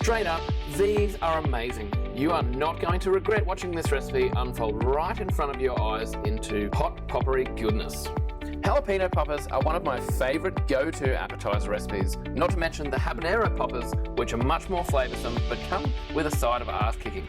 Straight up, these are amazing. You are not going to regret watching this recipe unfold right in front of your eyes into hot poppery goodness. Jalapeno poppers are one of my favourite go-to appetizer recipes, not to mention the habanero poppers, which are much more flavoursome but come with a side of ass kicking.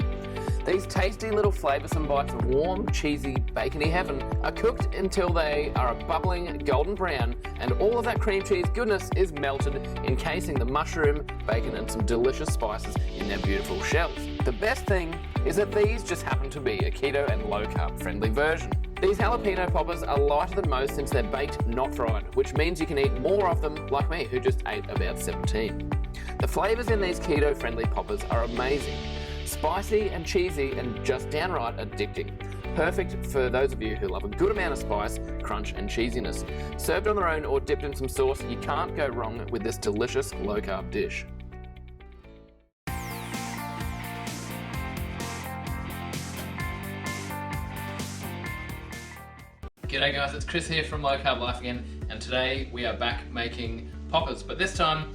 These tasty little flavoursome bites of warm, cheesy, bacony heaven are cooked until they are a bubbling golden brown, and all of that cream cheese goodness is melted, encasing the mushroom, bacon and some delicious spices in their beautiful shells. The best thing is that these just happen to be a keto and low carb friendly version. These jalapeno poppers are lighter than most since they're baked, not fried, which means you can eat more of them like me, who just ate about 17. The flavours in these keto friendly poppers are amazing. Spicy and cheesy and just downright addicting. Perfect for those of you who love a good amount of spice, crunch and cheesiness. Served on their own or dipped in some sauce, you can't go wrong with this delicious low carb dish. G'day guys, it's Chris here from Low Carb Life again, and today we are back making poppers, but this time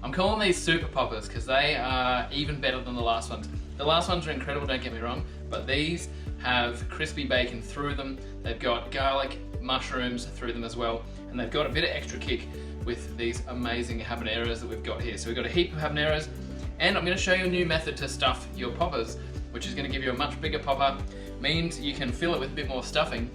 I'm calling these super poppers because they are even better than the last ones. The last ones are incredible, don't get me wrong, but these have crispy bacon through them, they've got garlic, mushrooms through them as well, and they've got a bit of extra kick with these amazing habaneros that we've got here. So we've got a heap of habaneros, and I'm going to show you a new method to stuff your poppers, which is going to give you a much bigger popper, means you can fill it with a bit more stuffing,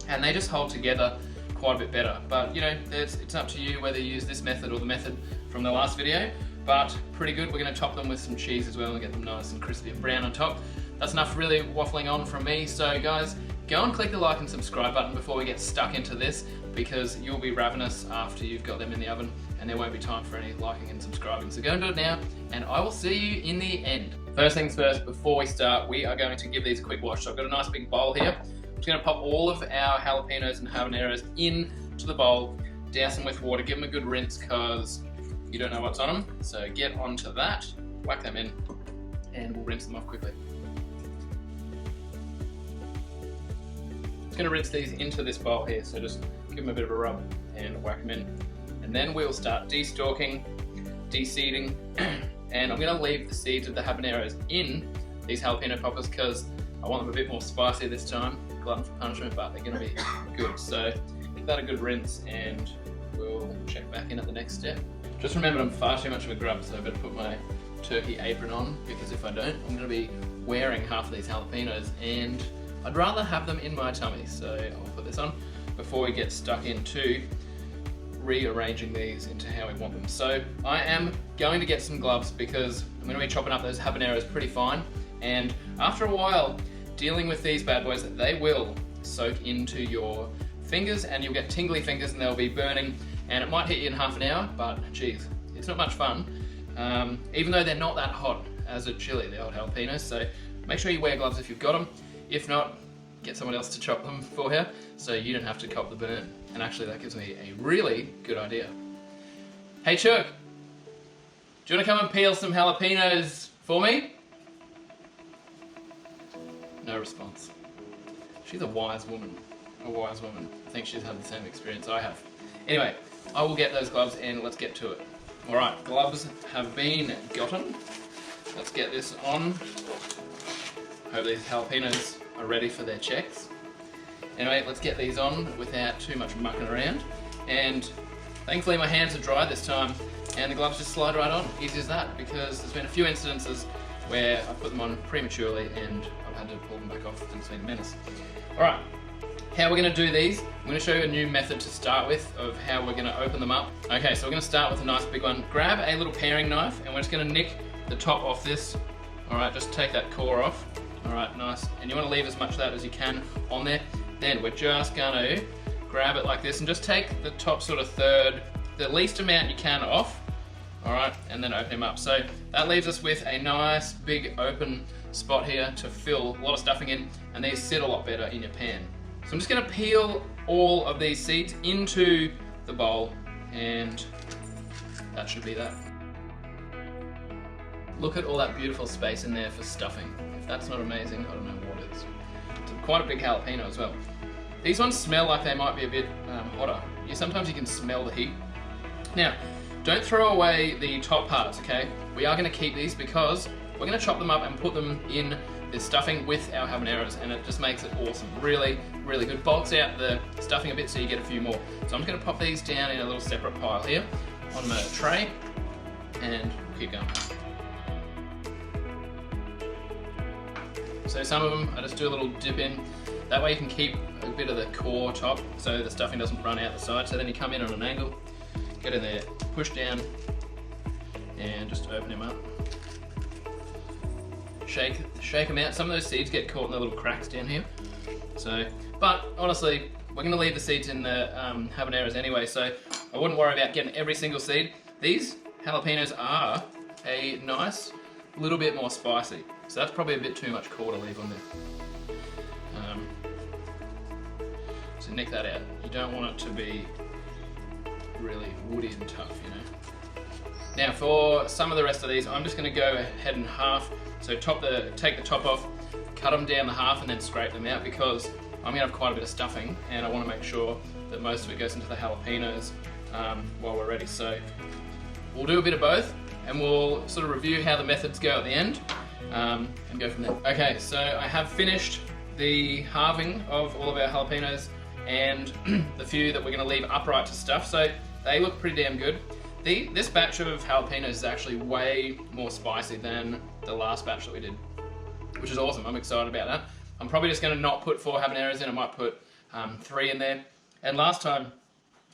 and they just hold together quite a bit better. But you know, it's up to you whether you use this method or the method from the last video, but pretty good. We're going to top them with some cheese as well and get them nice and crispy and brown on top. That's enough really waffling on from me. So guys, go and click the like and subscribe button before we get stuck into this, because you'll be ravenous after you've got them in the oven and there won't be time for any liking and subscribing. So go and do it now, and I will see you in the end. First things first, before we start, we are going to give these a quick wash. So I've got a nice big bowl here. I'm just going to pop all of our jalapenos and habaneros into the bowl, douse them with water, give them a good rinse because you don't know what's on them. So get onto that, whack them in, and we'll rinse them off quickly. Just going to rinse these into this bowl here, so just give them a bit of a rub and whack them in. And then we'll start de-stalking, de-seeding, and I'm going to leave the seeds of the habaneros in these jalapeno poppers because I want them a bit more spicy this time. Glutton for punishment, but they're going to be good. So give that a good rinse and we'll check back in at the next step. Just remember, I'm far too much of a grub, so I better put my turkey apron on, because if I don't, I'm going to be wearing half of these jalapenos and I'd rather have them in my tummy. So I'll put this on before we get stuck into rearranging these into how we want them. So I am going to get some gloves because I'm going to be chopping up those habaneros pretty fine, and after a while dealing with these bad boys, they will soak into your fingers and you'll get tingly fingers and they'll be burning, and it might hit you in half an hour, but geez, it's not much fun. Even though they're not that hot as a chili, the old jalapenos, so make sure you wear gloves if you've got them. If not, get someone else to chop them for you so you don't have to cop the burn. And actually that gives me a really good idea. Hey Chuck, do you want to come and peel some jalapenos for me? No response. She's a wise woman. A wise woman. I think she's had the same experience I have. Anyway, I will get those gloves and let's get to it. Alright, gloves have been gotten. Let's get this on. Hope these jalapenos are ready for their checks. Anyway, let's get these on without too much mucking around. And thankfully my hands are dry this time and the gloves just slide right on. Easy as that, because there's been a few incidences where I put them on prematurely and I've had to pull them back off and it's been a menace. Alright, how we're going to do these, I'm going to show you a new method to start with of how we're going to open them up. Okay, so we're going to start with a nice big one. Grab a little paring knife and we're just going to nick the top off this. Alright, just take that core off. Alright, nice. And you want to leave as much of that as you can on there. Then we're just going to grab it like this and just take the top sort of third, the least amount you can off. Alright, and then open them up. So that leaves us with a nice big open spot here to fill a lot of stuffing in, and these sit a lot better in your pan. So I'm just going to peel all of these seeds into the bowl, and that should be that. Look at all that beautiful space in there for stuffing. If that's not amazing, I don't know what is. It's quite a big jalapeno as well. These ones smell like they might be a bit hotter. Sometimes you can smell the heat. Now, don't throw away the top parts, okay? We are going to keep these because we're going to chop them up and put them in this stuffing with our habaneros, and it just makes it awesome. Really, really good. Bulks out the stuffing a bit so you get a few more. So I'm just going to pop these down in a little separate pile here on my tray, and we'll keep going. So some of them I just do a little dip in. That way you can keep a bit of the core top so the stuffing doesn't run out the side. So then you come in on an angle, get in there, push down, and just open them up. Shake them out. Some of those seeds get caught in the little cracks down here. So, but honestly, we're going to leave the seeds in the habaneros anyway, so I wouldn't worry about getting every single seed. These jalapenos are a nice little bit more spicy, so that's probably a bit too much core to leave on there. So nick that out. You don't want it to be really woody and tough, you know. Now for some of the rest of these, I'm just going to go ahead and half. So take the top off, cut them down the half, and then scrape them out because I'm going to have quite a bit of stuffing, and I want to make sure that most of it goes into the jalapenos while we're ready. So we'll do a bit of both, and we'll sort of review how the methods go at the end, and go from there. Okay, so I have finished the halving of all of our jalapenos and the few that we're going to leave upright to stuff, so they look pretty damn good. This batch of jalapenos is actually way more spicy than the last batch that we did, which is awesome. I'm excited about that. I'm probably just going to not put 4 habaneros in, I might put 3 in there. And last time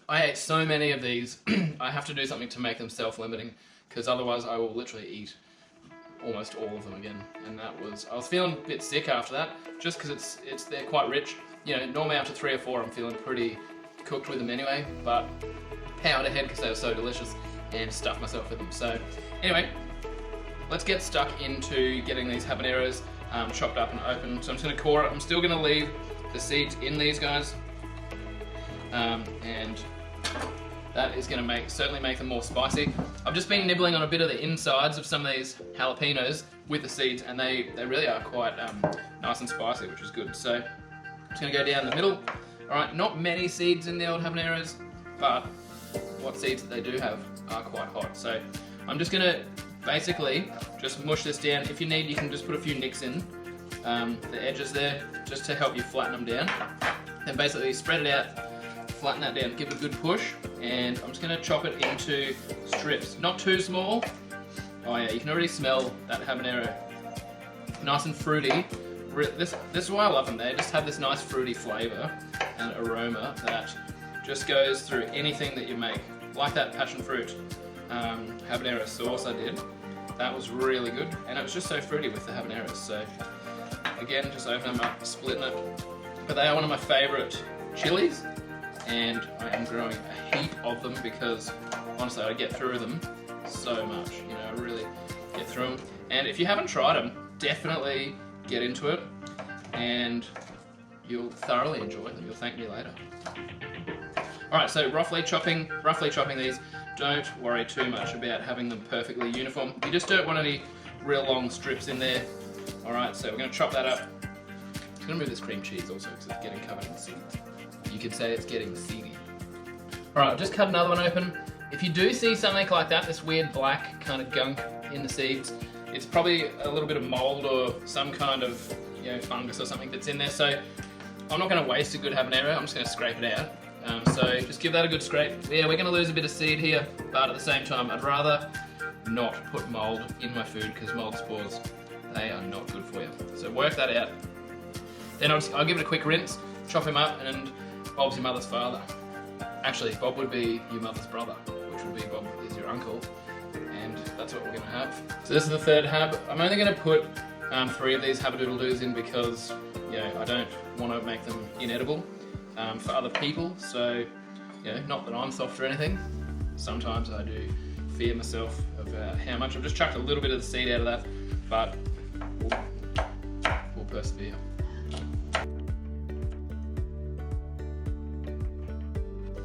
I ate so many of these, I have to do something to make them self-limiting, because otherwise I will literally eat almost all of them again. And I was feeling a bit sick after that, just because they're quite rich. You know, normally after 3 or 4 I'm feeling pretty cooked with them anyway, but powered ahead because they were so delicious and stuffed myself with them. So anyway, let's get stuck into getting these habaneros chopped up and open. So I'm just going to core it. I'm still going to leave the seeds in these guys, and that is going to certainly make them more spicy. I've just been nibbling on a bit of the insides of some of these jalapenos with the seeds, and they really are quite nice and spicy, which is good. So I'm just going to go down the middle. Alright, not many seeds in the old habaneros, but what seeds that they do have are quite hot. So I'm just going to basically just mush this down. If you need, you can just put a few nicks in the edges there, just to help you flatten them down. Then basically spread it out, flatten that down, give it a good push, and I'm just going to chop it into strips. Not too small. Oh yeah, you can already smell that habanero. Nice and fruity. This is why I love them. They just have this nice fruity flavour and aroma that just goes through anything that you make. Like that passion fruit habanero sauce I did. That was really good, and it was just so fruity with the habaneros. So again, just opening them up, splitting it. But they are one of my favourite chilies, and I am growing a heap of them because honestly I get through them so much. You know, I really get through them. And if you haven't tried them, definitely get into it, and you'll thoroughly enjoy them. You'll thank me later. Alright, so roughly chopping these. Don't worry too much about having them perfectly uniform. You just don't want any real long strips in there. Alright, so we're going to chop that up. I'm going to move this cream cheese also because it's getting covered in seeds. You could say it's getting seedy. Alright, I've just cut another one open. If you do see something like that, this weird black kind of gunk in the seeds, it's probably a little bit of mold or some kind of, you know, fungus or something that's in there. So I'm not going to waste a good habanero. I'm just going to scrape it out. So just give that a good scrape. Yeah, we're going to lose a bit of seed here, but at the same time, I'd rather not put mold in my food because mold spores, they are not good for you. So work that out. Then I'll give it a quick rinse, chop him up, and Bob's your mother's father. Actually, Bob would be your mother's brother, which would be Bob is your uncle. And that's what we're going to have. So this is the third hab. I'm only going to put 3 of these habadoodle-doos in because, you know, I don't want to make them inedible for other people. So, you know, not that I'm soft or anything. Sometimes I do fear myself about how much. I've just chucked a little bit of the seed out of that, but we'll persevere.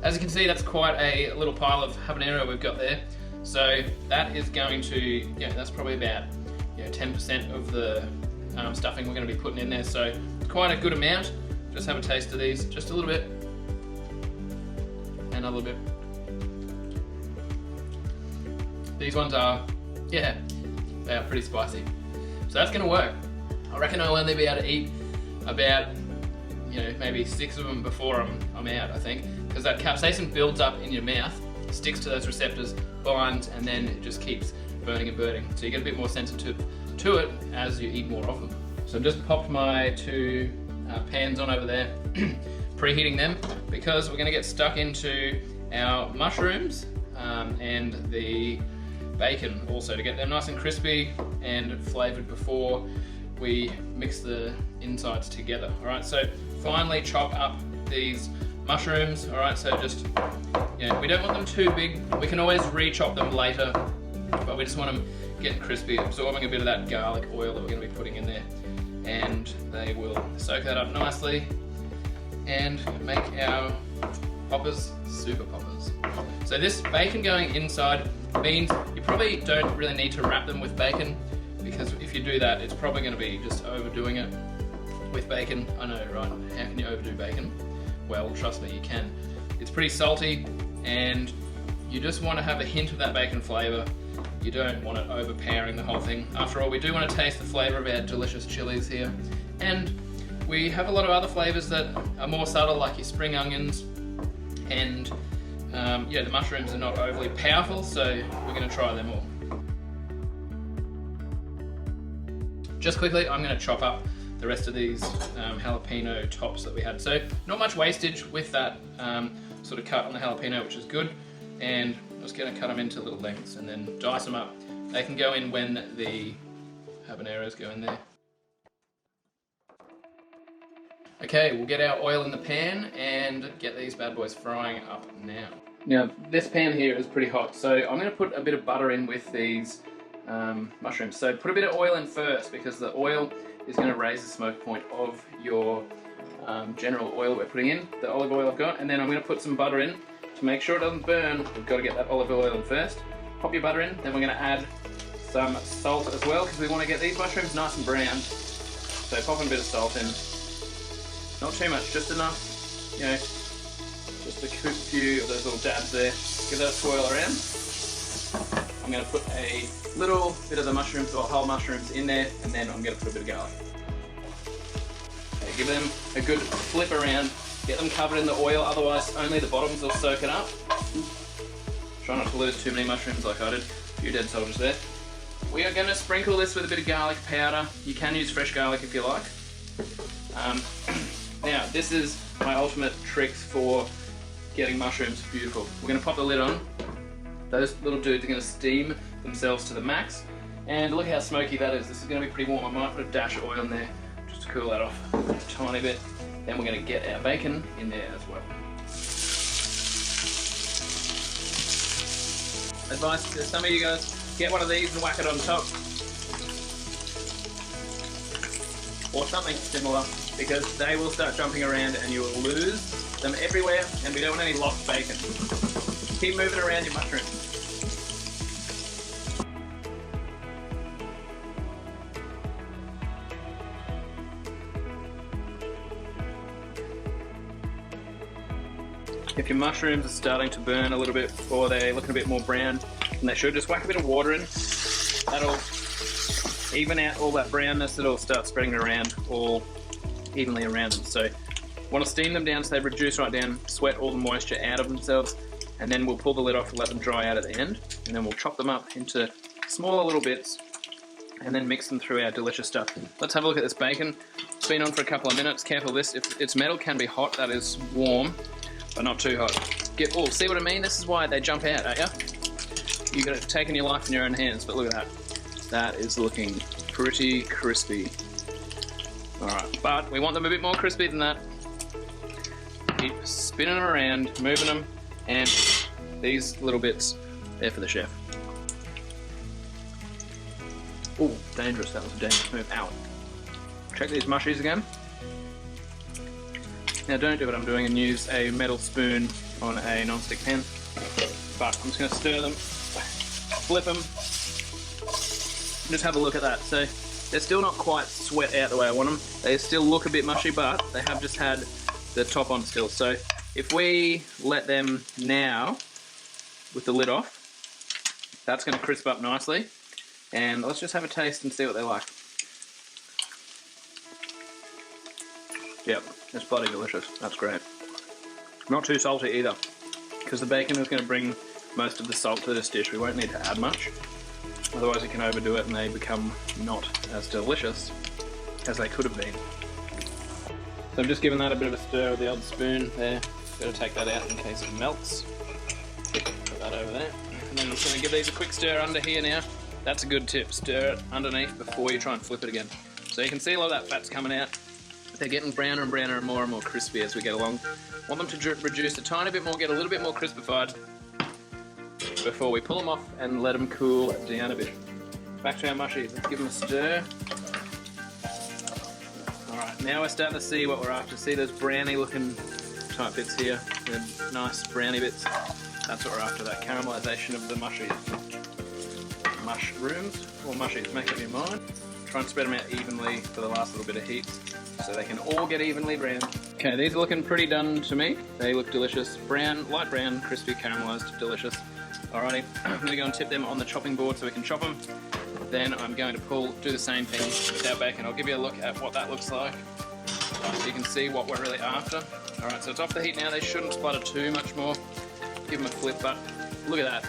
As you can see, that's quite a little pile of habanero we've got there. So that is going to, yeah, that's probably about 10% of the stuffing we're going to be putting in there. So quite a good amount. Just have a taste of these, just a little bit, and a little bit. these ones are, yeah, they are pretty spicy. So that's gonna work. I reckon I'll only be able to eat about, you know, maybe 6 of them before I'm out, I think. Because that capsaicin builds up in your mouth, sticks to those receptors, binds, and then it just keeps burning and burning. So you get a bit more sensitive to it as you eat more of them. So I've just popped my 2 pans on over there, preheating them, because we're gonna get stuck into our mushrooms and the bacon also to get them nice and crispy and flavored before we mix the insides together. All right, so finally chop up these mushrooms. All right, so just, you know, we don't want them too big. We can always re-chop them later, but we just want them getting crispy, absorbing a bit of that garlic oil that we're gonna be putting in there. And they will soak that up nicely and make our poppers super poppers. So this bacon going inside means you probably don't really need to wrap them with bacon, because if you do that, it's probably going to be just overdoing it with bacon. I know, right? How can you overdo bacon? Well, trust me, you can. It's pretty salty, and you just want to have a hint of that bacon flavour. You don't want it overpowering the whole thing. After all, we do want to taste the flavour of our delicious chilies here. And we have a lot of other flavours that are more subtle, like your spring onions, and yeah, the mushrooms are not overly powerful, so we're going to try them all. Just quickly, I'm going to chop up the rest of these jalapeno tops that we had. So not much wastage with that sort of cut on the jalapeno, which is good. And I'm just going to cut them into little lengths and then dice them up. They can go in when the habaneros go in there. Okay, we'll get our oil in the pan and get these bad boys frying up now. Now, this pan here is pretty hot, so I'm going to put a bit of butter in with these mushrooms. So put a bit of oil in first, because the oil is going to raise the smoke point of your general oil we're putting in, the olive oil I've got, and then I'm going to put some butter in. To make sure it doesn't burn, we've got to get that olive oil in first. Pop your butter in, then we're going to add some salt as well, because we want to get these mushrooms nice and brown. So pop a bit of salt in. Not too much, just enough, you know, just a few of those little dabs there. Give that a swirl around. I'm going to put a little bit of the mushrooms, or whole mushrooms, in there, and then I'm going to put a bit of garlic. Okay, give them a good flip around. Get them covered in the oil, otherwise only the bottoms will soak it up. Try not to lose too many mushrooms like I did. A few dead soldiers there. We are going to sprinkle this with a bit of garlic powder. You can use fresh garlic if you like. Now, this is my ultimate tricks for getting mushrooms beautiful. We're going to pop the lid on. Those little dudes are going to steam themselves to the max. And look how smoky that is. This is going to be pretty warm. I might put a dash of oil in there just to cool that off a tiny bit. Then we're going to get our bacon in there as well. Advice to some of you guys, get one of these and whack it on top. Or something similar, because they will start jumping around and you will lose them everywhere, and we don't want any lost bacon. Keep moving around your mushrooms. If your mushrooms are starting to burn a little bit, or they're looking a bit more brown than they should, just whack a bit of water in. That'll even out all that brownness. It'll start spreading around all evenly around them. So want to steam them down so they reduce right down, sweat all the moisture out of themselves, and then we'll pull the lid off and let them dry out at the end, and then we'll chop them up into smaller little bits and then mix them through our delicious stuff. Let's have a look at this bacon. It's been on for a couple of minutes. Careful this, if it's metal, can be hot. That is warm, but not too hot. Oh, see what I mean? This is why they jump out, don't you? You've got to take in your life in your own hands, but look at that. That is looking pretty crispy. Alright, but we want them a bit more crispy than that. Keep spinning them around, moving them, and these little bits, they're for the chef. Oh, dangerous. That was a dangerous move. Ow. Check these mushies again. Now don't do what I'm doing and use a metal spoon on a non-stick pan, but I'm just going to stir them, flip them, just have a look at that. So they're still not quite sweat out the way I want them. They still look a bit mushy, but they have just had the top on still. So if we let them now, with the lid off, that's going to crisp up nicely. And let's just have a taste and see what they like. Yep, it's bloody delicious. That's great. Not too salty either, because the bacon is going to bring most of the salt to this dish. We won't need to add much, otherwise you can overdo it and they become not as delicious as they could have been. So I'm just giving that a bit of a stir with the old spoon there. Got to take that out in case it melts. Put that over there. And then I'm just going to give these a quick stir under here now. That's a good tip, stir it underneath before you try and flip it again. So you can see a lot of that fat's coming out. They're getting browner and browner and more crispy as we get along. Want them to reduce a tiny bit more, get a little bit more crispified before we pull them off and let them cool down a bit. Back to our mushies, let's give them a stir. Alright, now we're starting to see what we're after. See those browny looking type bits here, the nice browny bits. That's what we're after, that caramelisation of the mushies. Mushrooms, or mushies, make up your mind. Try and spread them out evenly for the last little bit of heat so they can all get evenly browned. Okay, these are looking pretty done to me. They look delicious. Brown, light brown, crispy, caramelised, delicious. Alrighty, I'm going to go and tip them on the chopping board so we can chop them. Then I'm going to do the same thing with our bacon. I'll give you a look at what that looks like so you can see what we're really after. Alright, so it's off the heat now. They shouldn't splutter too much more. Give them a flip, but look at that.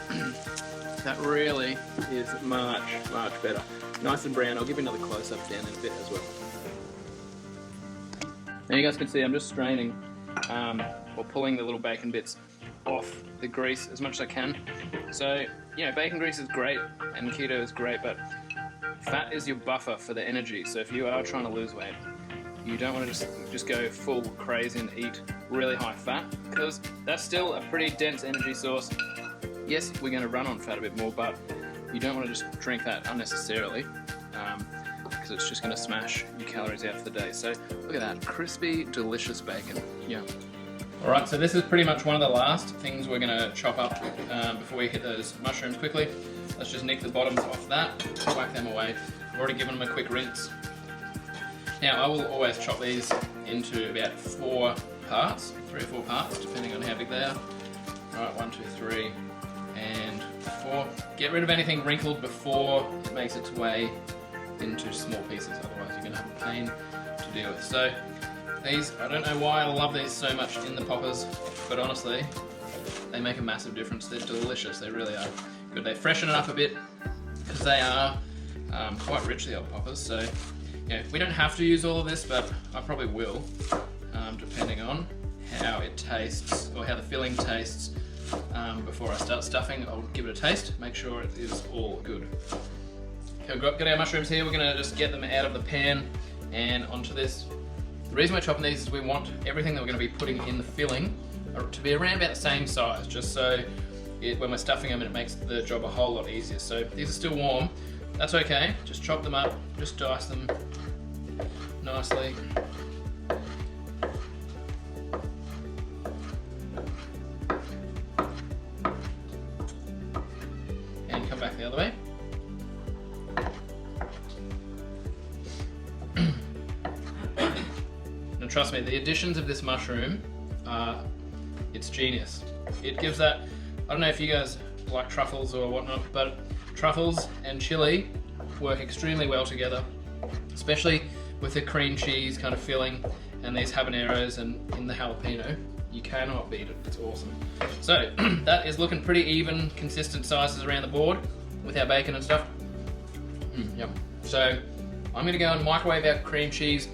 That really is much, much better. Nice and brown. I'll give you another close-up down in a bit as well. Now you guys can see I'm just straining or pulling the little bacon bits off the grease as much as I can. So, you know, bacon grease is great and keto is great, but fat is your buffer for the energy. So if you are trying to lose weight, you don't want to just go full crazy and eat really high fat, because that's still a pretty dense energy source. Yes, we're going to run on fat a bit more, but you don't want to just drink that unnecessarily, because it's just going to smash your calories out for the day. So look at that, crispy, delicious bacon. Yeah. Alright, so this is pretty much one of the last things we're going to chop up before we hit those mushrooms quickly. Let's just nick the bottoms off that, whack them away. I've already given them a quick rinse. Now I will always chop these into about 4 parts, 3 or 4 parts, depending on how big they are. Alright, 1, 2, 3, and 4. Get rid of anything wrinkled before it makes its way into small pieces, otherwise you're going to have a pain to deal with. So these, I don't know why I love these so much in the poppers, but honestly, they make a massive difference. They're delicious, they really are good. They freshen it up a bit, because they are quite rich, the old poppers. So yeah, we don't have to use all of this, but I probably will, depending on how it tastes, or how the filling tastes. Before I start stuffing, I'll give it a taste, make sure it is all good. Okay, we've got our mushrooms here. We're going to just get them out of the pan and onto this. The reason we're chopping these is we want everything that we're going to be putting in the filling to be around about the same size, just so when we're stuffing them, it makes the job a whole lot easier. So these are still warm, that's okay. Just chop them up, just dice them nicely. And come back the other way. And trust me, the additions of this mushroom it's genius. It gives that, I don't know if you guys like truffles or whatnot, but truffles and chili work extremely well together, especially with the cream cheese kind of filling and these habaneros and in the jalapeno. You cannot beat it, it's awesome. So that is looking pretty even, consistent sizes around the board with our bacon and stuff. Yum. So I'm going to go and microwave our cream cheese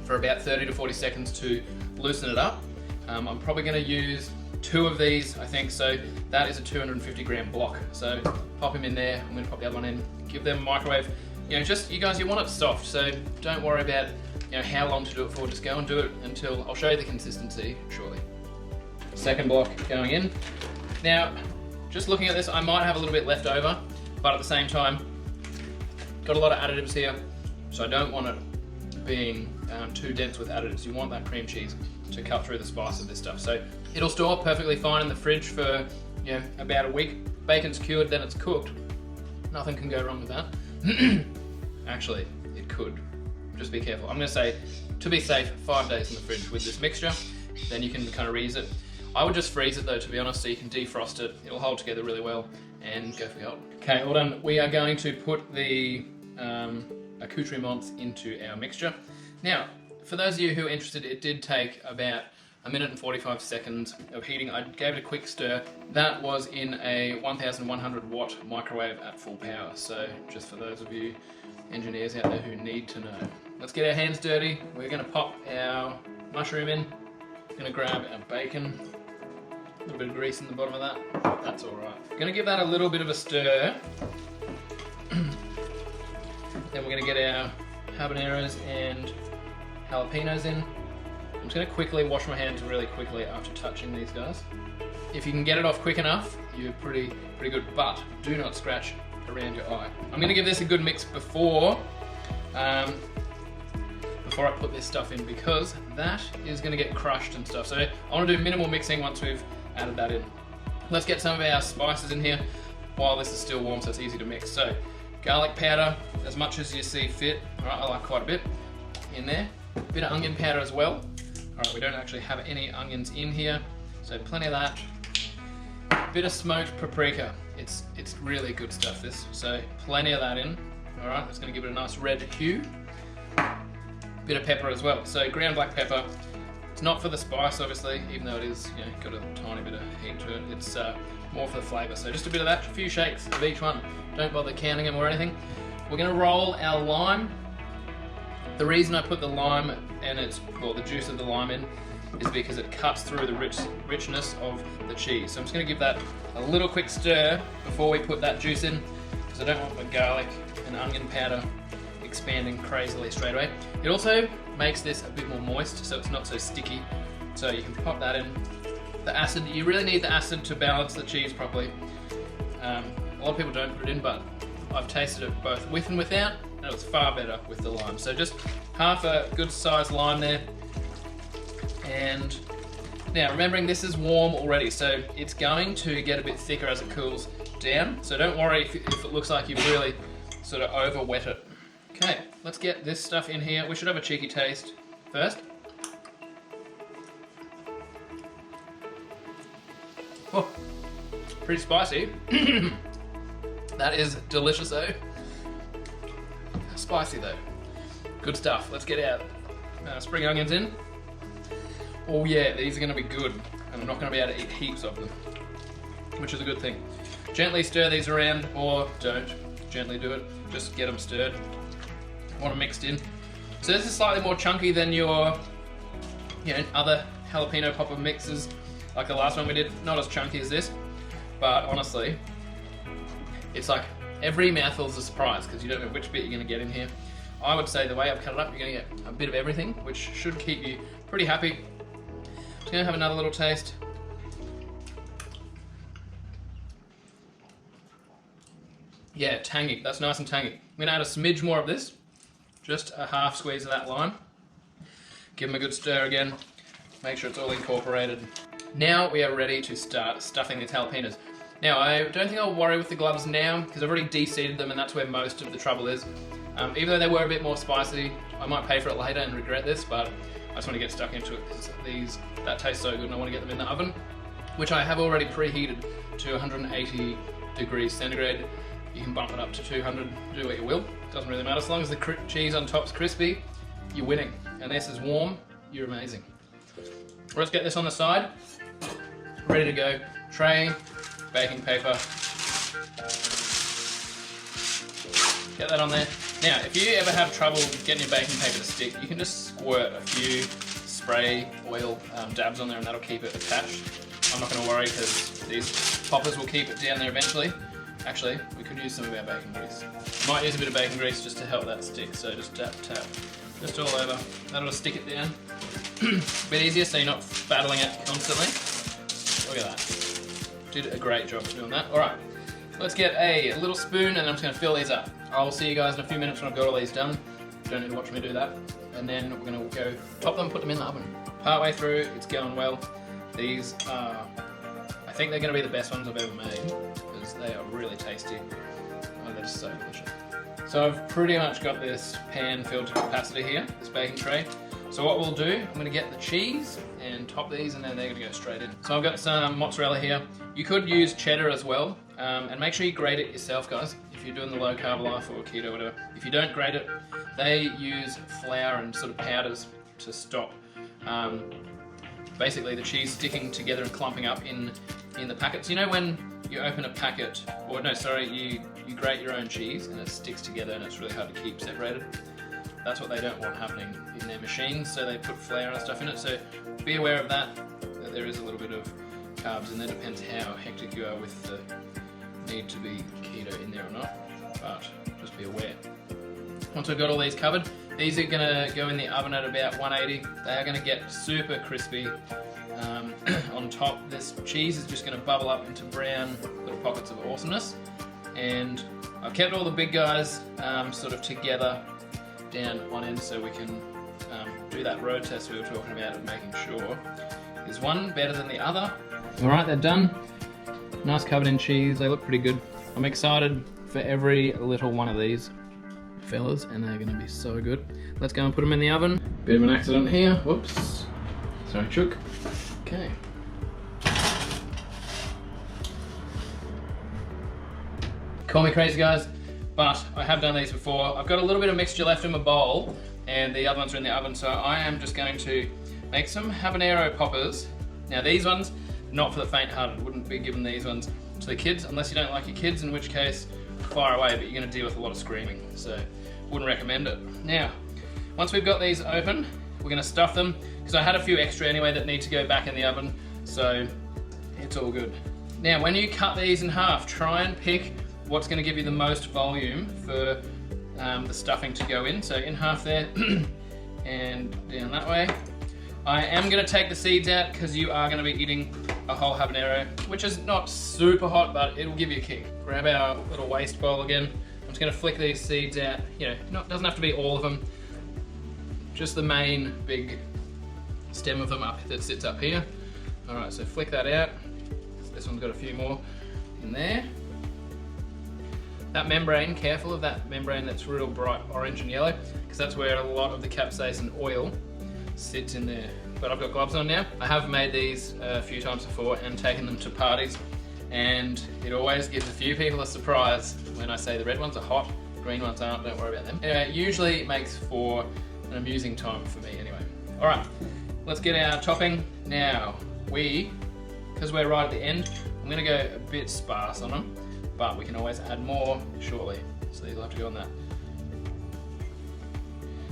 for about 30 to 40 seconds to loosen it up. I'm probably going to use 2 of these, I think, so that is a 250 gram block. So pop them in there, I'm going to pop the other one in, give them a microwave. You know, just, you guys, you want it soft, so don't worry about, you know, how long to do it for, just go and do it until, I'll show you the consistency shortly. Second block going in. Now, just looking at this, I might have a little bit left over, but at the same time, got a lot of additives here, so I don't want it being too dense with additives. You want that cream cheese to cut through the spice of this stuff. So it'll store perfectly fine in the fridge for, you know, about a week. Bacon's cured, then it's cooked. Nothing can go wrong with that. Actually, it could. Just be careful. I'm going to say, to be safe, 5 days in the fridge with this mixture. Then you can kind of reuse it. I would just freeze it though, to be honest, so you can defrost it. It'll hold together really well, and go for gold. Okay, all done. We are going to put the accoutrements into our mixture. Now, for those of you who are interested, it did take about 1 minute and 45 seconds of heating. I gave it a quick stir. That was in a 1100 watt microwave at full power. So just for those of you engineers out there who need to know. Let's get our hands dirty. We're going to pop our mushroom in. We're going to grab our bacon. A little bit of grease in the bottom of that. That's all right. We're going to give that a little bit of a stir. Then we're going to get our habaneros and jalapenos in. I'm just going to quickly wash my hands really quickly after touching these guys. If you can get it off quick enough, you're pretty good, but do not scratch around your eye. I'm going to give this a good mix before I put this stuff in, because that is going to get crushed and stuff. So I want to do minimal mixing once we've added that in. Let's get some of our spices in here while this is still warm so it's easy to mix. So garlic powder, as much as you see fit. All right, I like quite a bit in there. A bit of onion powder as well. All right, we don't actually have any onions in here, so plenty of that. Bit of smoked paprika. It's really good stuff, this. So plenty of that in. All right, it's going to give it a nice red hue. Bit of pepper as well. So ground black pepper. It's not for the spice, obviously, even though it is, you know, got a tiny bit of heat to it. It's more for the flavour. So just a bit of that, a few shakes of each one. Don't bother counting them or anything. We're going to roll our lime. The reason I put the lime and the juice of the lime in is because it cuts through the richness of the cheese. So I'm just going to give that a little quick stir before we put that juice in, because I don't want my garlic and onion powder expanding crazily straight away. It also makes this a bit more moist, so it's not so sticky. So you can pop that in. The acid, you really need the acid to balance the cheese properly. A lot of people don't put it in, but I've tasted it both with and without, and it was far better with the lime. So just half a good sized lime there. And now remembering this is warm already, so it's going to get a bit thicker as it cools down. So don't worry if it looks like you've really sort of over wet it. Okay, let's get this stuff in here. We should have a cheeky taste first. Oh, pretty spicy. That is delicious though. Spicy though. Good stuff. Let's get our spring onions in. Oh yeah, these are going to be good, and I'm not going to be able to eat heaps of them, which is a good thing. Gently stir these around, or don't gently do it, just get them stirred. Want them mixed in. So this is slightly more chunky than your other jalapeno popper mixes, like the last one we did. Not as chunky as this, but honestly, it's like every mouthful's a surprise because you don't know which bit you're going to get in here. I would say the way I've cut it up, you're going to get a bit of everything, which should keep you pretty happy. Just going to have another little taste. Yeah, tangy. That's nice and tangy. I'm going to add a smidge more of this. Just a half squeeze of that lime. Give them a good stir again. Make sure it's all incorporated. Now we are ready to start stuffing these jalapenos. Now I don't think I'll worry with the gloves now because I've already de-seeded them, and that's where most of the trouble is. Even though they were a bit more spicy, I might pay for it later and regret this, but I just want to get stuck into it because that tastes so good and I want to get them in the oven, which I have already preheated to 180 degrees centigrade. You can bump it up to 200, do what you will. Doesn't really matter. As long as the cheese on top's crispy, you're winning. And this is warm, you're amazing. Let's get this on the side. Ready to go. Tray, baking paper. Get that on there. Now, if you ever have trouble getting your baking paper to stick, you can just squirt a few spray oil dabs on there and that'll keep it attached. I'm not going to worry because these poppers will keep it down there eventually. Actually, we could use some of our bacon grease. Might use a bit of bacon grease just to help that stick, so just tap, tap, just all over. That'll stick it down. A bit easier so you're not battling it constantly. Look at that. Did a great job doing that. Alright, let's get a little spoon and I'm just going to fill these up. I'll see you guys in a few minutes when I've got all these done. You don't need to watch me do that. And then we're going to go top them, put them in the oven. Partway through, it's going well. These are, I think they're going to be the best ones I've ever made. They are really tasty. Oh, they're just so delicious. So I've pretty much got this pan filled to capacity here, this baking tray. So what we'll do, I'm going to get the cheese and top these and then they're going to go straight in. So I've got some mozzarella here. You could use cheddar as well. And make sure you grate it yourself, guys, if you're doing the low carb life or keto, whatever. If you don't grate it, they use flour and sort of powders to stop basically the cheese sticking together and clumping up in the packets. You know when you open a packet, or no, sorry, you grate your own cheese and it sticks together and it's really hard to keep separated? That's what they don't want happening in their machines, so they put flour and stuff in it. So be aware of that there is a little bit of carbs in there. Depends how hectic you are with the need to be keto in there or not, but just be aware. Once we've got all these covered, these are going to go in the oven at about 180. They are going to get super crispy on top. This cheese is just going to bubble up into brown little pockets of awesomeness. And I've kept all the big guys sort of together down on end so we can do that road test we were talking about of making sure is one better than the other. Alright, they're done. Nice covered in cheese, they look pretty good. I'm excited for every little one of these fellas, and they're going to be so good. Let's go and put them in the oven. Bit of an accident here, whoops. Sorry, chook. Okay. Call me crazy, guys, but I have done these before. I've got a little bit of mixture left in my bowl, and the other ones are in the oven, so I am just going to make some habanero poppers. Now these ones, not for the faint-hearted. Wouldn't be giving these ones to the kids unless you don't like your kids, in which case fire away, but you're going to deal with a lot of screaming, so wouldn't recommend it. Now, once we've got these open, we're going to stuff them, because I had a few extra anyway that need to go back in the oven, so it's all good. Now, when you cut these in half, try and pick what's going to give you the most volume for the stuffing to go in. So in half there, and down that way. I am going to take the seeds out because you are going to be eating a whole habanero, which is not super hot, but it'll give you a kick. Grab our little waste bowl again. I'm just going to flick these seeds out. You know, doesn't have to be all of them. Just the main big stem of them up that sits up here. All right, so flick that out. This one's got a few more in there. That membrane, careful of that membrane that's real bright orange and yellow, because that's where a lot of the capsaicin oil sits in there. But I've got gloves on now. I have made these a few times before and taken them to parties, and it always gives a few people a surprise when I say the red ones are hot, green ones aren't, don't worry about them. Anyway, it usually makes for an amusing time for me anyway. All right, let's get our topping. Now, because we're right at the end, I'm gonna go a bit sparse on them, but we can always add more shortly, so you'll have to go on that.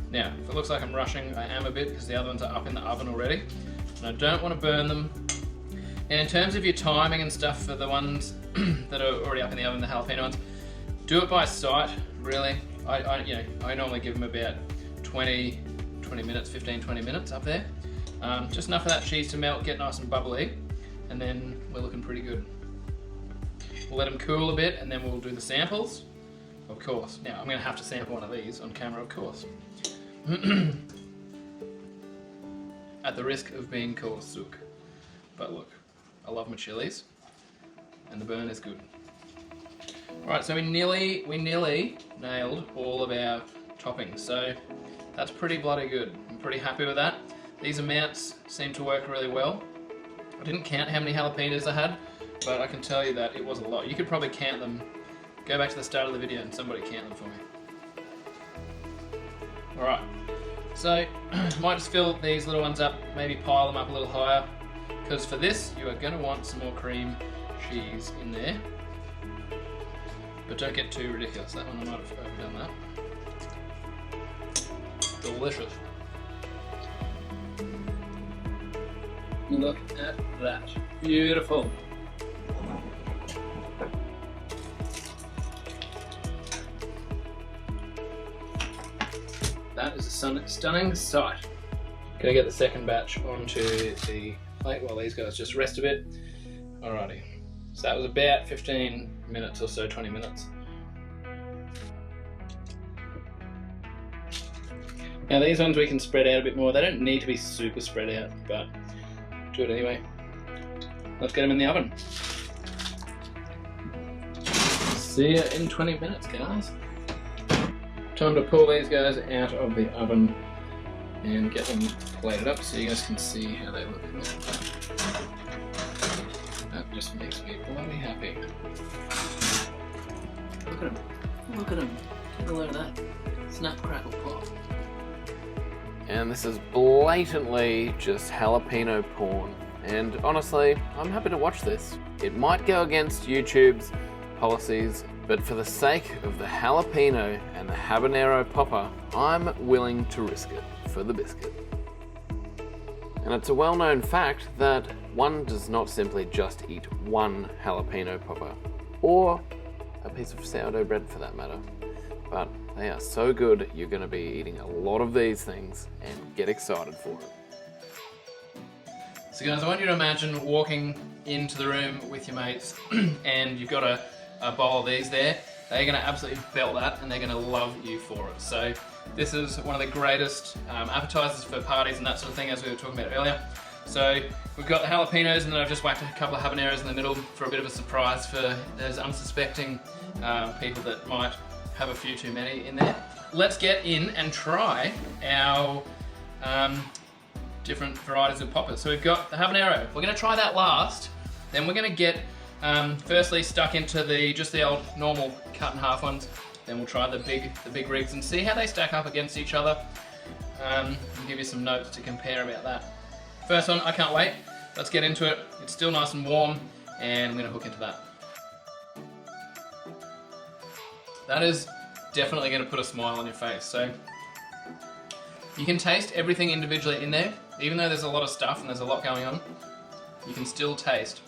Now, if it looks like I'm rushing, I am a bit because the other ones are up in the oven already, and I don't want to burn them. And in terms of your timing and stuff for the ones that are already up in the oven, the jalapeno ones, do it by sight, really. I normally give them about 20 minutes, 15-20 minutes up there. Just enough of that cheese to melt, get nice and bubbly, and then we're looking pretty good. We'll let them cool a bit, and then we'll do the samples, of course. Now, I'm going to have to sample one of these on camera, of course. At the risk of being called a sook. But look, I love my chilies, and the burn is good. Alright, so we nearly nailed all of our toppings, so that's pretty bloody good. I'm pretty happy with that. These amounts seem to work really well. I didn't count how many jalapenos I had, but I can tell you that it was a lot. You could probably count them. Go back to the start of the video and somebody count them for me. Alright, so might just fill these little ones up, maybe pile them up a little higher, because for this you are going to want some more cream cheese in there. But don't get too ridiculous, that one I might have overdone that. Delicious. Look at that, beautiful. That is a stunning sight. Gonna get the second batch onto the plate while these guys just rest a bit. Alrighty, so that was about 15 minutes or so, 20 minutes. Now these ones we can spread out a bit more. They don't need to be super spread out, but do it anyway. Let's get them in the oven. See ya in 20 minutes, guys. Time to pull these guys out of the oven and get them plated up so you guys can see how they look. just makes me bloody happy. Look at him. Look at him. Take a look at that. Snap, crackle, pop. And this is blatantly just jalapeno porn. And honestly, I'm happy to watch this. It might go against YouTube's policies, but for the sake of the jalapeno and the habanero popper, I'm willing to risk it for the biscuit. And it's a well-known fact that one does not simply just eat one jalapeno popper, or a piece of sourdough bread for that matter, but they are so good you're going to be eating a lot of these things and get excited for it. So guys, I want you to imagine walking into the room with your mates and you've got a bowl of these there. They're going to absolutely belt that and they're going to love you for it. So this is one of the greatest appetizers for parties and that sort of thing, as we were talking about earlier. So we've got the jalapenos and then I've just whacked a couple of habaneros in the middle for a bit of a surprise for those unsuspecting people that might have a few too many in there. Let's get in and try our different varieties of poppers. So we've got the habanero. We're going to try that last. Then we're going to get firstly stuck into just the old normal cut in half ones. Then we'll try the big rigs and see how they stack up against each other. And give you some notes to compare about that. First one, I can't wait. Let's get into it. It's still nice and warm, and I'm going to hook into that. That is definitely going to put a smile on your face. So you can taste everything individually in there. Even though there's a lot of stuff and there's a lot going on, you can still taste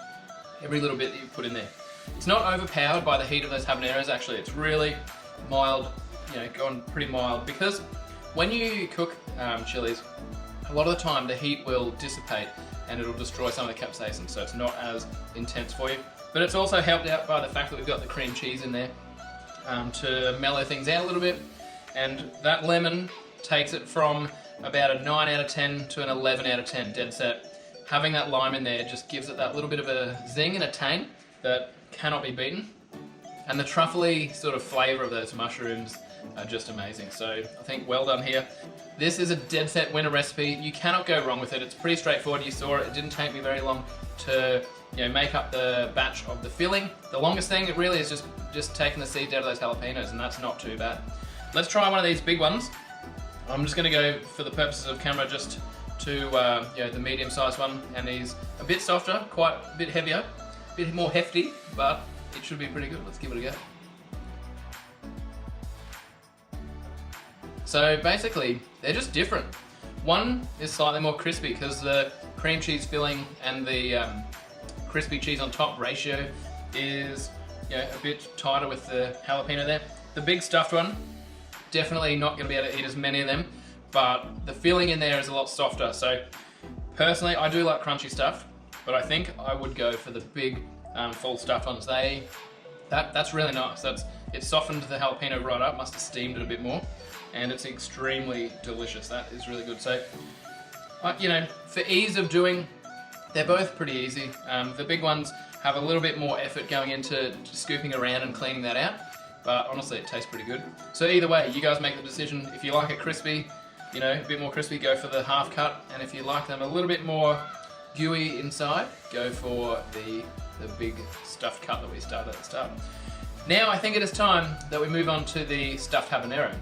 every little bit that you put in there. It's not overpowered by the heat of those habaneros, actually. It's really mild, gone pretty mild, because when you cook chilies, a lot of the time the heat will dissipate and it'll destroy some of the capsaicin, so it's not as intense for you. But it's also helped out by the fact that we've got the cream cheese in there to mellow things out a little bit, and that lemon takes it from about a 9 out of 10 to an 11 out of 10, dead set. Having that lime in there just gives it that little bit of a zing and a tang that cannot be beaten. And the truffly sort of flavour of those mushrooms are just amazing. So I think well done here. This is a dead set winner recipe. You cannot go wrong with it. It's pretty straightforward. You saw it. It didn't take me very long to make up the batch of the filling. The longest thing it really is just taking the seeds out of those jalapenos, and that's not too bad. Let's try one of these big ones. I'm just going to go, for the purposes of camera, just to the medium-sized one, and he's a bit softer, quite a bit heavier, a bit more hefty, but it should be pretty good. Let's give it a go. So basically, they're just different. One is slightly more crispy because the cream cheese filling and the crispy cheese on top ratio is a bit tighter with the jalapeno there. The big stuffed one, definitely not going to be able to eat as many of them, but the filling in there is a lot softer. So personally, I do like crunchy stuff, but I think I would go for the big full stuffed ones. That's really nice. It softened the jalapeno right up, must have steamed it a bit more, and it's extremely delicious. That is really good. So, for ease of doing, they're both pretty easy. The big ones have a little bit more effort going into scooping around and cleaning that out, but honestly, it tastes pretty good. So either way, you guys make the decision. If you like it crispy, a bit more crispy, go for the half cut, and if you like them a little bit more gooey inside, go for the big stuffed cut that we started at the start. Now I think it is time that we move on to the stuffed habanero.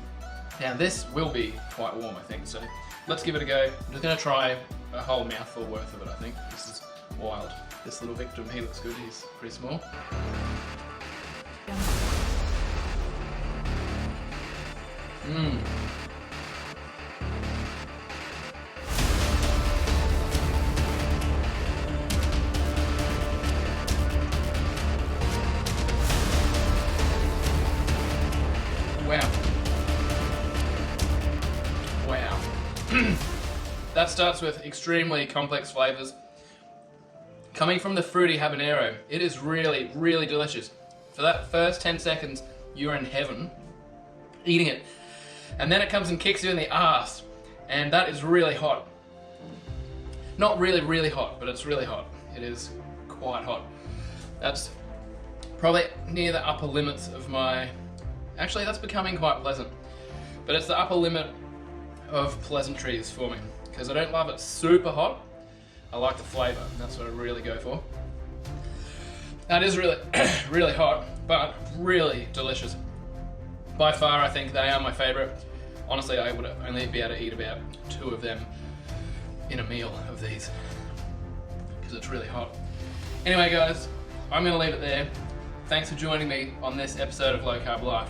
Now this will be quite warm, I think, so let's give it a go. I'm just going to try a whole mouthful worth of it, I think. This is wild. This little victim, he looks good, he's pretty small. Mmm. Wow. That starts with extremely complex flavors. Coming from the fruity habanero, it is really, really delicious. For that first 10 seconds, you're in heaven eating it. And then it comes and kicks you in the arse. And that is really hot. Not really, really hot, but it's really hot. It is quite hot. That's probably near the upper limits of my... Actually, that's becoming quite pleasant. But it's the upper limit of pleasantries for me, because I don't love it super hot. I like the flavour, and that's what I really go for. That is really, really hot, but really delicious. By far, I think they are my favourite. Honestly, I would only be able to eat about 2 of them in a meal of these, because it's really hot. Anyway guys, I'm going to leave it there. Thanks for joining me on this episode of Low Carb Life.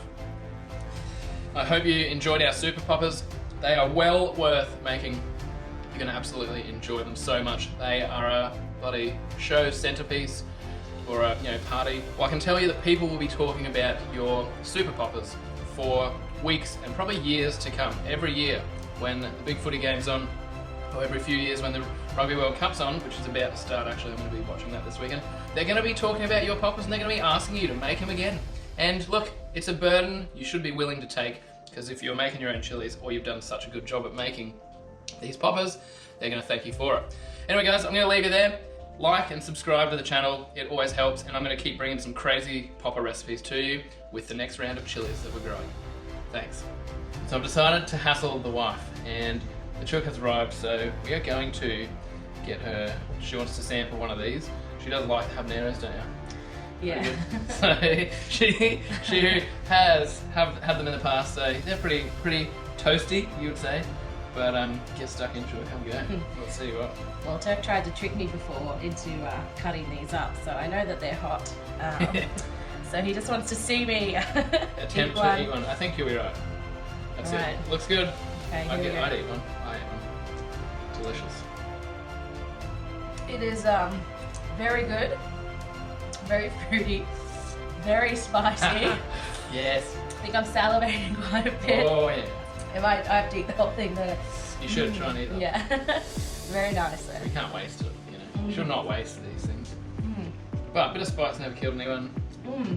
I hope you enjoyed our Super Poppers. They are well worth making. You're going to absolutely enjoy them so much. They are a bloody show centerpiece or a party. Well, I can tell you that people will be talking about your Super Poppers for weeks and probably years to come. Every year when the big footy game's on, or every few years when the Rugby World Cup's on, which is about to start actually, I'm going to be watching that this weekend, they're going to be talking about your poppers and they're going to be asking you to make them again. And look, it's a burden you should be willing to take, because if you're making your own chilies or you've done such a good job at making these poppers, they're going to thank you for it. Anyway guys, I'm going to leave you there. Like and subscribe to the channel, it always helps, and I'm going to keep bringing some crazy popper recipes to you with the next round of chilies that we're growing. Thanks. So I've decided to hassle the wife, and the chook has arrived, so we are going to get her, she wants to sample one of these. She does like habaneros, don't you? Yeah. So she has had them in the past, so they're pretty toasty, you would say. But get stuck into it, have a go. Let's see what. Well, Turk tried to trick me before into cutting these up, so I know that they're hot. So he just wants to see me attempt to eat one. I think you'll be right. That's right. It. Looks good. Okay, I'd eat one. I eat one. Delicious. It is very good, very fruity, very spicy. Yes. I think I'm salivating quite a bit. Oh yeah. I have to eat the whole thing though. You should try and eat them. Yeah. Very nice though. We can't waste it, You should not waste these things. But a bit of spice never killed anyone.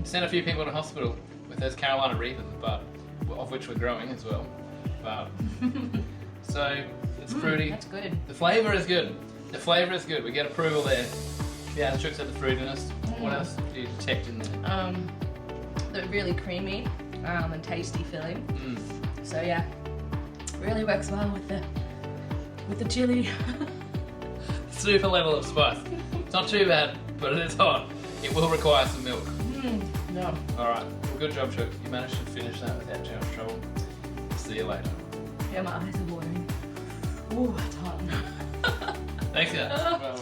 Sent a few people to hospital with those Carolina Reapers, but of which we're growing as well. But so it's fruity. That's good. The flavour is good. The flavour is good. We get approval there. Yeah, the tricks have the fruitiness. What else do you detect in there? They're really creamy and tasty filling. So yeah, really works well with the chili. Super level of spice. It's not too bad, but it is hot. It will require some milk. No. Alright, well, good job, Chook. You managed to finish that without too much trouble. See you later. Yeah, my eyes are watering. Ooh, it's hot. Thanks, guys. Bye.